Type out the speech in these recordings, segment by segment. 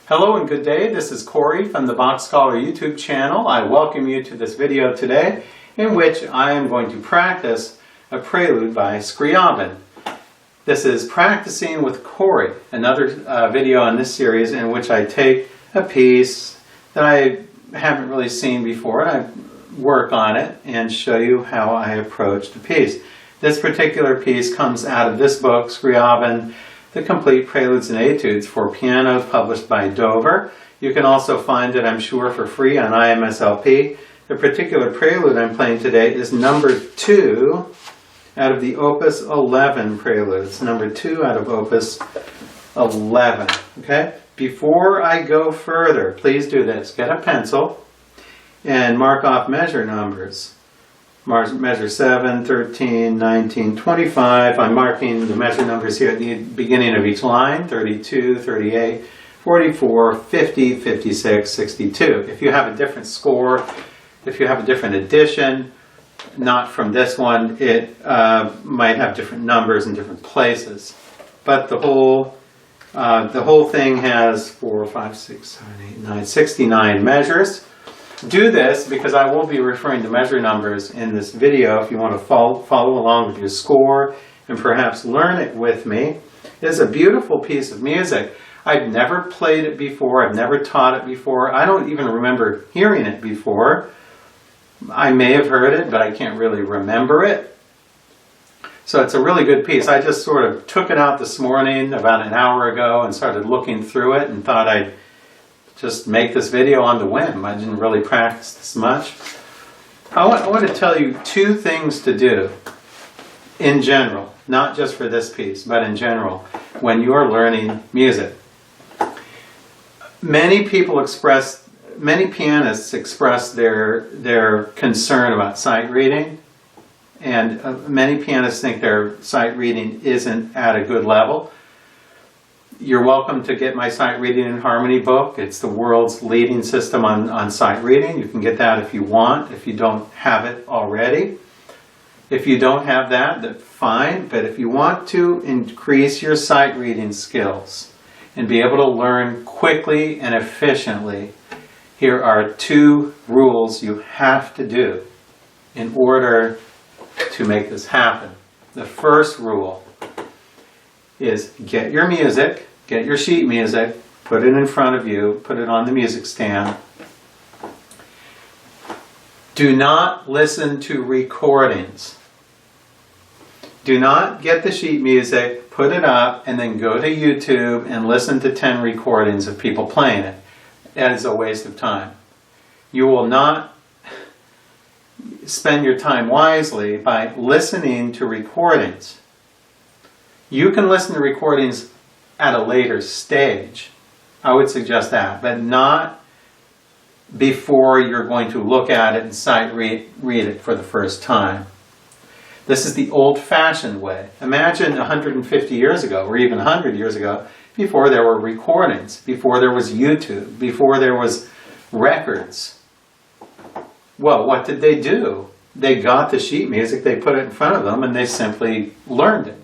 Hello and good day. This is Cory from the BachScholar YouTube channel. I welcome you to this video today in which I am going to practice a prelude by Scriabin. This is Practicing with Cory, another video in this series in which I take a piece that I haven't really seen before and I work on it and show you how I approach the piece. This particular piece comes out of this book, Scriabin, The Complete Preludes and Etudes for Piano, published by Dover. You can also find it, I'm sure, for free on IMSLP. The particular prelude I'm playing today is number 2 out of the Opus 11 preludes. Number 2 out of Opus 11. Okay? Before I go further, please do this. Get a pencil and mark off measure numbers. Measure 7, 13, 19, 25. I'm marking the measure numbers here at the beginning of each line. 32, 38, 44, 50, 56, 62. If you have a different score, if you have a different edition, not from this one, it might have different numbers in different places. But the whole thing has 4, 5, 6, 7, 8, 9, 69 measures. Do this because I will be referring to measure numbers in this video if you want to follow along with your score and perhaps learn it with me. It's a beautiful piece of music. I've never played it before. I've never taught it before. I don't even remember hearing it before. I may have heard it, but I can't really remember it. So it's a really good piece. I just sort of took it out this morning about an hour ago and started looking through it and thought I'd just make this video on the whim. I didn't really practice this much. I want to tell you 2 things to do in general, not just for this piece, but in general, when you're learning music. Many pianists express their concern about sight reading, and many pianists think their sight reading isn't at a good level. You're welcome to get my Sight Reading in Harmony book. It's the world's leading system on sight reading. You can get that if you want, if you don't have it already. If you don't have that, that's fine. But if you want to increase your sight reading skills and be able to learn quickly and efficiently, here are 2 rules you have to do in order to make this happen. The first rule is get your music, get your sheet music, put it in front of you, put it on the music stand. Do not listen to recordings. Do not get the sheet music, put it up, and then go to YouTube and listen to 10 recordings of people playing it. That is a waste of time. You will not spend your time wisely by listening to recordings. You can listen to recordings at a later stage. I would suggest that, but not before you're going to look at it and sight read it for the first time. This is the old-fashioned way. Imagine 150 years ago, or even 100 years ago, before there were recordings, before there was YouTube, before there was records. Well, what did they do? They got the sheet music, they put it in front of them, and they simply learned it.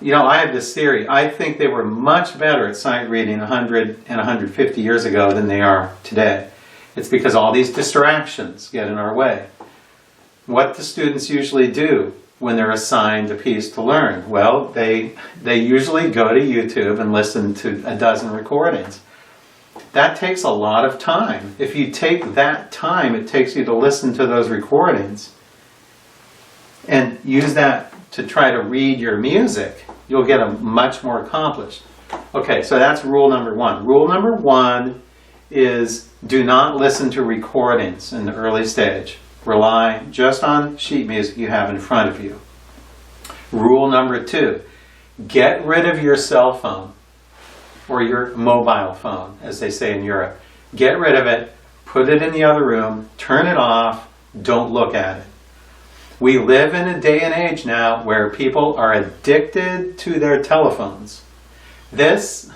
You know, I have this theory. I think they were much better at sight reading 100 and 150 years ago than they are today. It's because all these distractions get in our way. What do students usually do when they're assigned a piece to learn? Well, they usually go to YouTube and listen to a dozen recordings. That takes a lot of time. If you take that time it takes you to listen to those recordings and use that to try to read your music, you'll get a much more accomplished. Okay, so that's rule number 1. Rule number 1 is do not listen to recordings in the early stage. Rely just on sheet music you have in front of you. Rule number 2, get rid of your cell phone or your mobile phone, as they say in Europe. Get rid of it, put it in the other room, turn it off, don't look at it. We live in a day and age now where people are addicted to their telephones. This,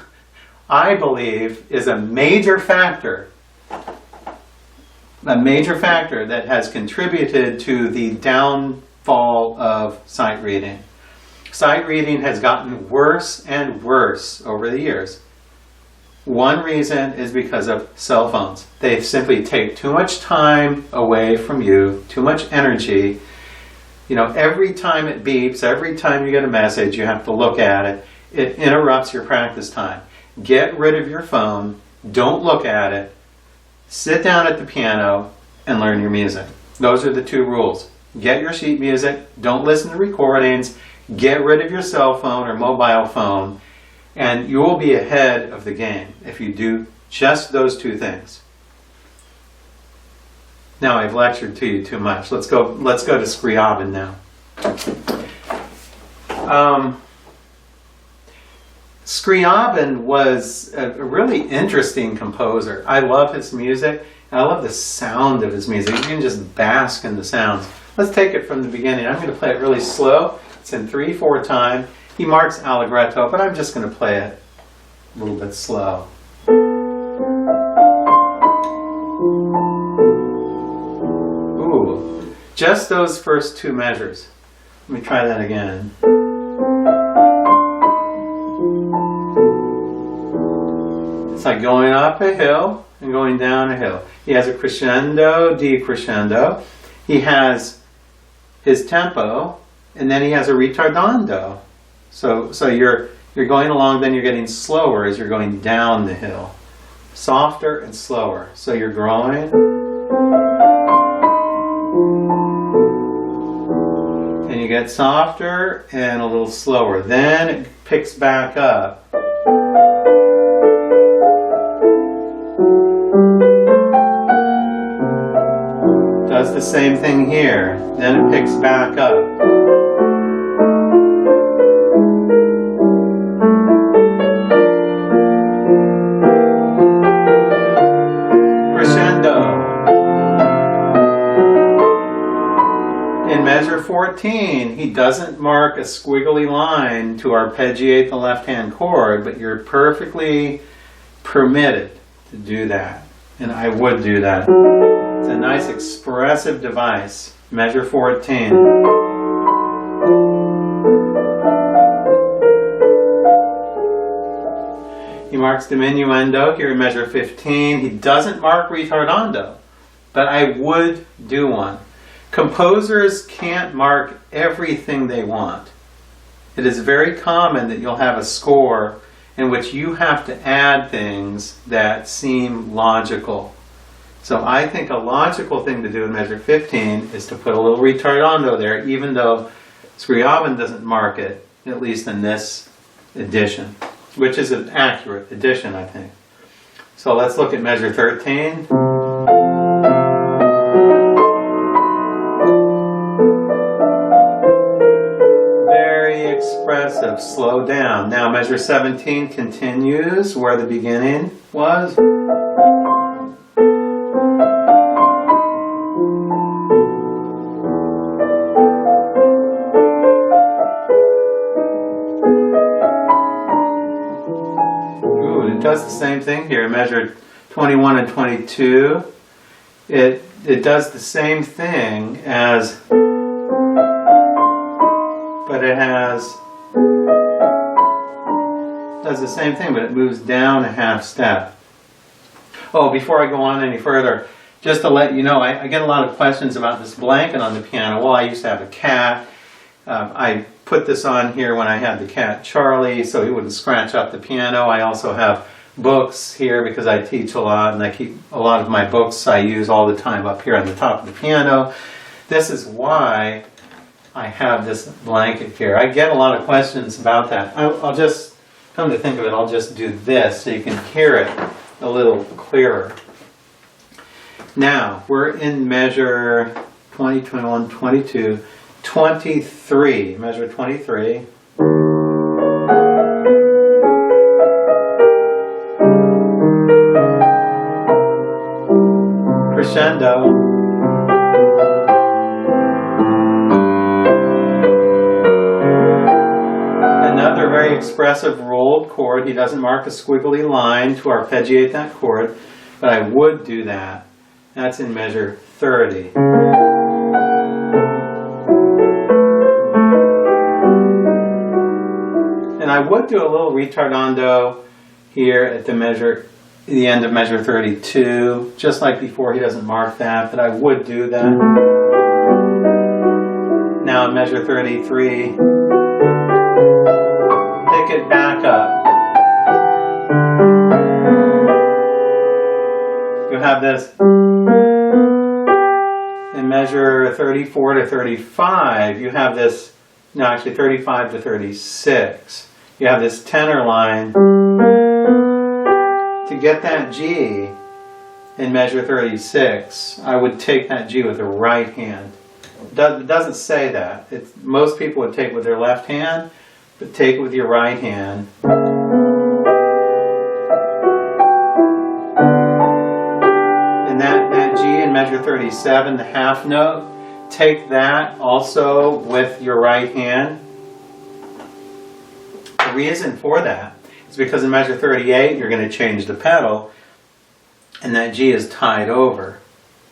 I believe, is a major factor that has contributed to the downfall of sight reading. Sight reading has gotten worse and worse over the years. One reason is because of cell phones. They simply take too much time away from you, too much energy. You know, every time it beeps, every time you get a message, you have to look at it. It interrupts your practice time. Get rid of your phone. Don't look at it. Sit down at the piano and learn your music. Those are the two rules. Get your sheet music. Don't listen to recordings. Get rid of your cell phone or mobile phone. And you will be ahead of the game if you do just those two things. Now I've lectured to you too much. Let's go to Scriabin now. Scriabin was a really interesting composer. I love his music, and I love the sound of his music. You can just bask in the sounds. Let's take it from the beginning. I'm going to play it really slow. It's in 3/4 time. He marks allegretto, but I'm just going to play it a little bit slow. Ooh, just those first two measures. Let me try that again. It's like going up a hill and going down a hill. He has a crescendo, decrescendo. He has his tempo, and then he has a ritardando. So you're going along, then you're getting slower as you're going down the hill. Softer and slower. So you're growing. And you get softer and a little slower. Then it picks back up. Does the same thing here. Then it picks back up. In measure 14, he doesn't mark a squiggly line to arpeggiate the left-hand chord, but you're perfectly permitted to do that. And I would do that. It's a nice expressive device. Measure 14. He marks diminuendo here in measure 15. He doesn't mark ritardando, but I would do one. Composers can't mark everything they want. It is very common that you'll have a score in which you have to add things that seem logical. So I think a logical thing to do in measure 15 is to put a little ritardando there, even though Scriabin doesn't mark it, at least in this edition, which is an accurate edition, I think. So let's look at measure 13. Expressive, slow down. Now measure 17 continues where the beginning was. Ooh, it does the same thing here. Measure 21 and 22. It does the same thing as, but it does the same thing, but it moves down a half step. Oh, before I go on any further, just to let you know, I get a lot of questions about this blanket on the piano. Well, I used to have a cat. I put this on here when I had the cat Charlie, so he wouldn't scratch up the piano. I also have books here because I teach a lot, and I keep a lot of my books I use all the time up here on the top of the piano. This is why I have this blanket here. I get a lot of questions about that. I'll just, come to think of it, I'll just do this so you can hear it a little clearer. Now, we're in measure 20, 21, 22, 23. Measure 23. Crescendo. Another very expressive rolled chord. He doesn't mark a squiggly line to arpeggiate that chord, but I would do that. That's in measure 30. And I would do a little ritardando here at the end of measure 32. Just like before, he doesn't mark that, but I would do that. Now in measure 33, pick it back up. You have this in measure 34 to 35. You have this, no, actually 35 to 36. You have this tenor line. To get that G in measure 36, I would take that G with the right hand. It doesn't say that. Most people would take it with their left hand, but take it with your right hand. And that G in measure 37, the half note, take that also with your right hand. The reason for that is because in measure 38 you're going to change the pedal and that G is tied over.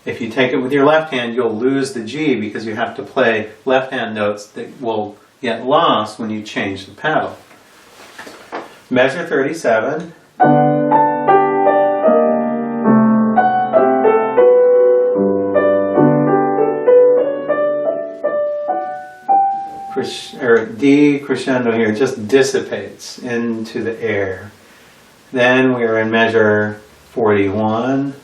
If you take it with your left hand, you'll lose the G because you have to play left hand notes that will get lost when you change the pedal. Measure 37. D crescendo here just dissipates into the air. Then we are in measure 41.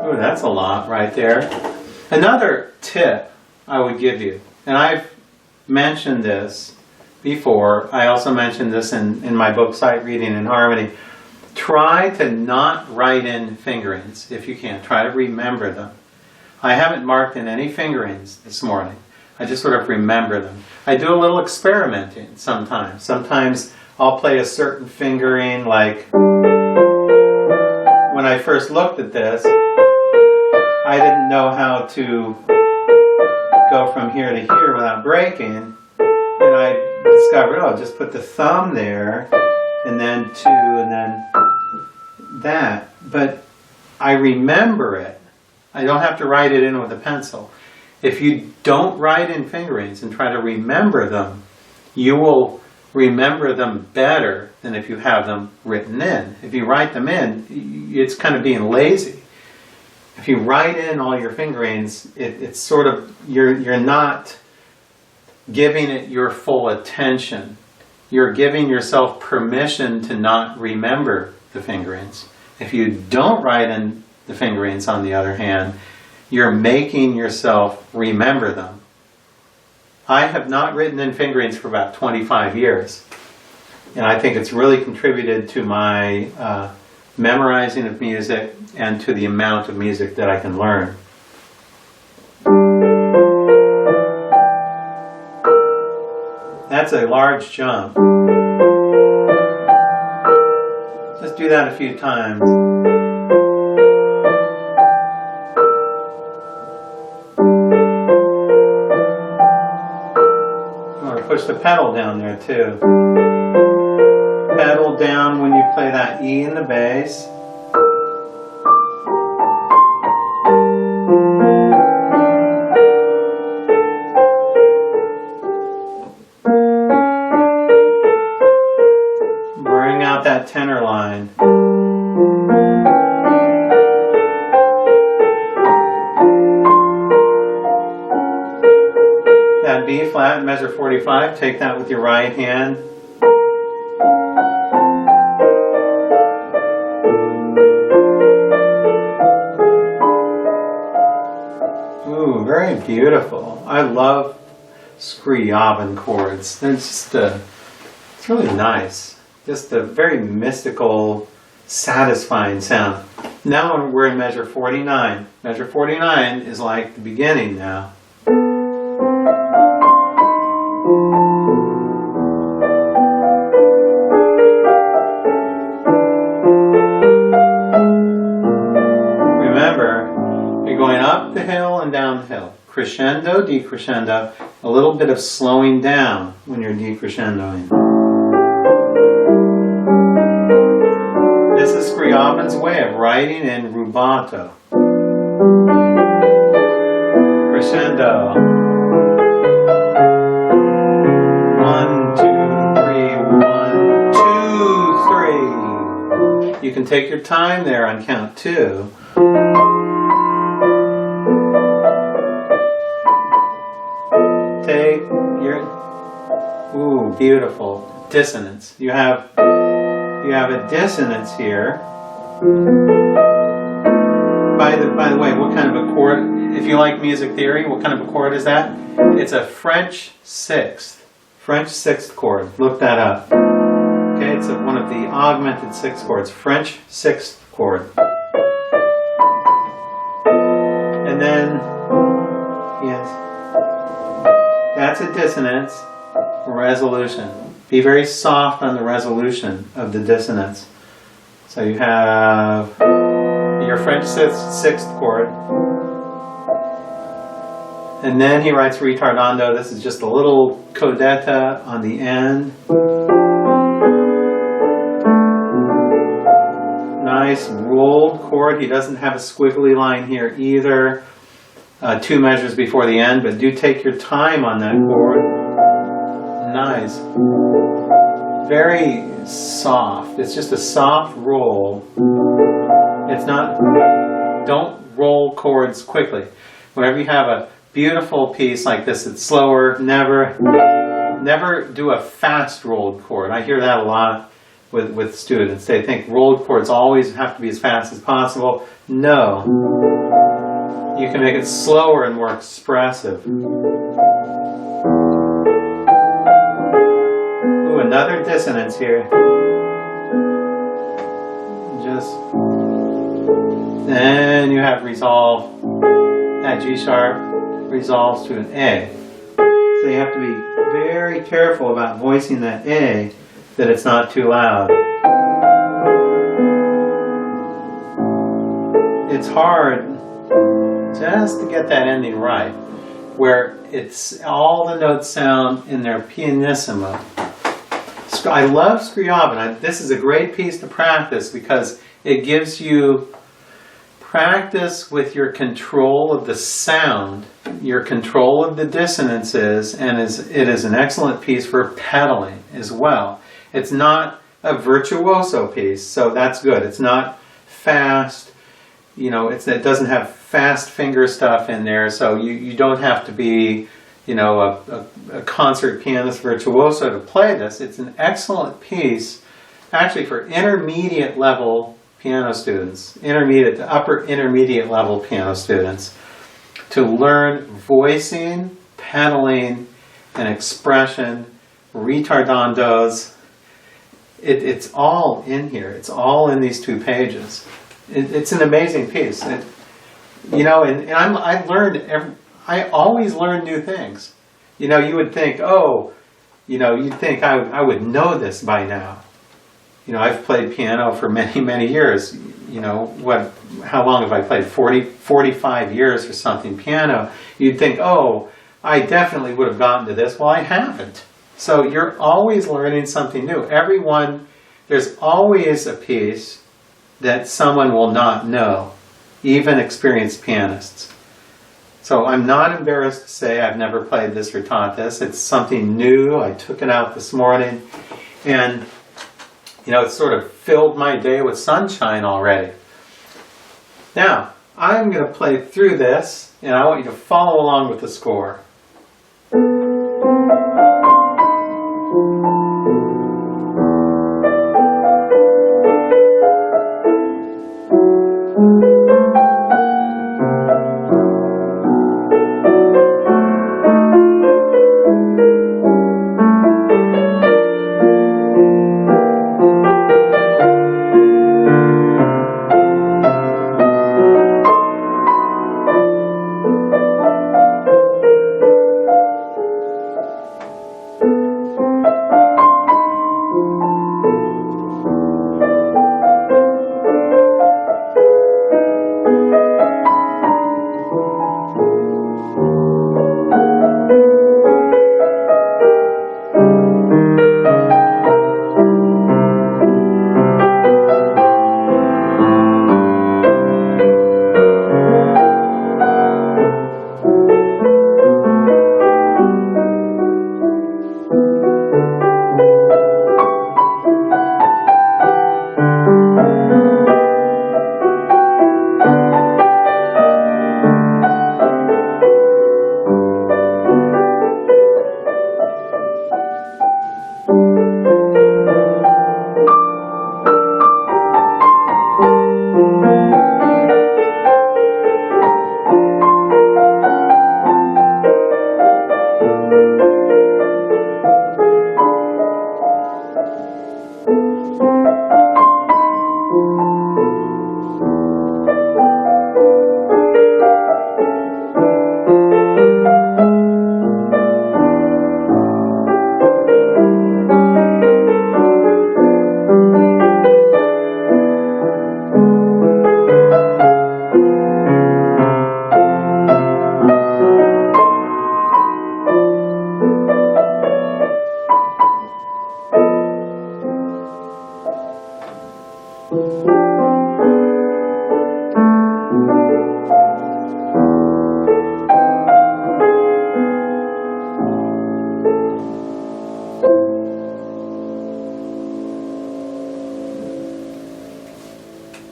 Ooh, that's a lot right there. Another tip I would give you, and I've mentioned this before, I also mentioned this in my book, Sight Reading and Harmony. Try to not write in fingerings if you can. Try to remember them. I haven't marked in any fingerings this morning. I just sort of remember them. I do a little experimenting sometimes. Sometimes I'll play a certain fingering, like when I first looked at this, I didn't know how to go from here to here without breaking, and I discovered, oh, just put the thumb there, and then two, and then that. But I remember it. I don't have to write it in with a pencil. If you don't write in fingerings and try to remember them, you will remember them better than if you have them written in. If you write them in, it's kind of being lazy. If you write in all your fingerings, it's sort of, you're not giving it your full attention. You're giving yourself permission to not remember the fingerings. If you don't write in the fingerings, on the other hand, you're making yourself remember them. I have not written in fingerings for about 25 years. And I think it's really contributed to my memorizing of music and to the amount of music that I can learn. That's a large jump. Just do that a few times. Or push the pedal down there too. Pedal down when you play that E in the bass. Bring out that tenor line. That B flat, measure 45, take that with your right hand. Ooh, very beautiful. I love Scriabin chords. They're just, it's really nice. Just a very mystical, satisfying sound. Now we're in measure 49. Measure 49 is like the beginning now. Remember, you're going up the hill and down the hill. Crescendo, decrescendo, a little bit of slowing down when you're decrescendoing. This is Scriabin's way of writing in rubato. Crescendo. 1, 2, 3, 1, 2, 3. You can take your time there on count 2. Take your, ooh, beautiful dissonance. You have a dissonance here. By the way, what kind of a chord? If you like music theory, what kind of a chord is that? It's a French sixth. French sixth chord. Look that up. Okay, it's one of the augmented sixth chords. French sixth chord. And then, yes, that's a dissonance. Resolution. Be very soft on the resolution of the dissonance. So you have your French sixth chord. And then he writes ritardando. This is just a little codetta on the end. Nice rolled chord. He doesn't have a squiggly line here either. 2 measures before the end, but do take your time on that chord. Nice. Very soft. It's just a soft roll. It's not, don't roll chords quickly. Whenever you have a beautiful piece like this, it's slower. Never do a fast rolled chord. I hear that a lot with students. They think rolled chords always have to be as fast as possible. No. You can make it slower and more expressive. Ooh, another dissonance here. Then you have resolve. That G sharp resolves to an A. So you have to be very careful about voicing that A, that it's not too loud. It's hard just to get that ending right, where it's all the notes sound in their pianissimo. I love Scriabin. This is a great piece to practice because it gives you practice with your control of the sound, your control of the dissonances, and it is an excellent piece for pedaling as well. It's not a virtuoso piece, so that's good. It's not fast, you know, it doesn't have fast finger stuff in there, so you don't have to be, you know, a concert pianist virtuoso to play this. It's an excellent piece, actually, for intermediate level piano students, intermediate to upper intermediate level piano students, to learn voicing, pedaling, and expression, ritardandos. It's all in here. It's all in these 2 pages. It's an amazing piece. You know, and I always learn new things. You know, you would think, oh, you know, you'd think I would know this by now. You know, I've played piano for many, many years. You know, how long have I played? 45 years or something piano. You'd think, oh, I definitely would have gotten to this. Well, I haven't. So you're always learning something new. There's always a piece that someone will not know, even experienced pianists. So I'm not embarrassed to say I've never played this or taught this. It's something new. I took it out this morning, and you know, it's sort of filled my day with sunshine already. Now, I'm going to play through this, and I want you to follow along with the score.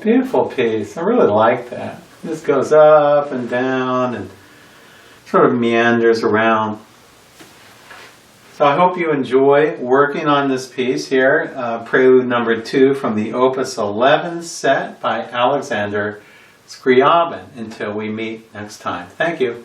Beautiful piece. I really like that. This goes up and down and sort of meanders around. So I hope you enjoy working on this piece here, Prelude number 2 from the Opus 11 set by Alexander Scriabin. Until we meet next time. Thank you.